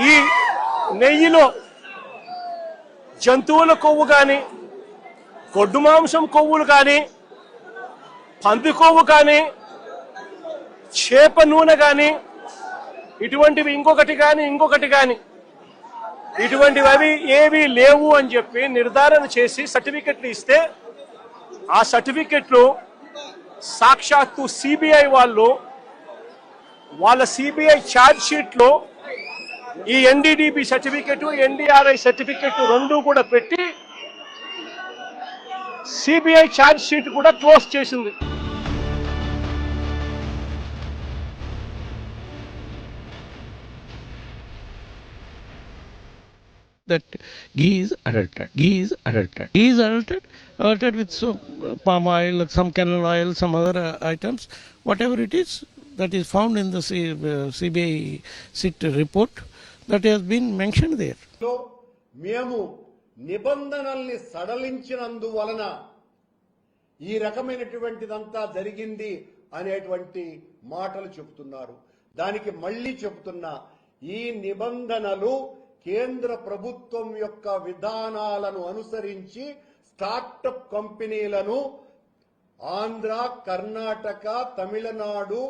ఈ నెయ్యిలో జంతువుల కొవ్వు కానీ, గొడ్డు మాంసం కొవ్వులు కానీ, పంది కొవ్వు కానీ, చేప నూనె కానీ, ఇటువంటివి ఇంకొకటి కానీ ఇటువంటివి ఏవి లేవు అని చెప్పి నిర్ధారణ చేసి సర్టిఫికెట్లు ఇస్తే ఆ సర్టిఫికెట్లు సాక్షాత్తు సిబిఐ వాళ్ళ సిబిఐ ఛార్జ్ షీట్లో ఈ ఎన్డీడీబీ సర్టిఫికెట్, ఎన్డీఆర్ఐ సర్టిఫికెట్ రెండు కూడా పెట్టి సిబిఐ ఛార్జ్ షీట్ కూడా క్లోజ్ చేసింది. That ghee is adulterated. Ghee is adulterated with palm oil, some canola oil, some other items, whatever it is that is found in the CBI SIT report that has been mentioned there. మేము నిబంధనల్ని సడలించినందువలన ఈ రకమైనటువంటిదంతా జరిగింది అనేటువంటి మాటలు చెబుతున్నారు. దానికి మళ్ళీ చెబుతున్నా, ఈ నిబంధనలు కేంద్ర ప్రభుత్వం యొక్క విధానాలను అనుసరించి స్టార్టప్ కంపెనీలను ఆంధ్ర, కర్ణాటక, తమిళనాడు,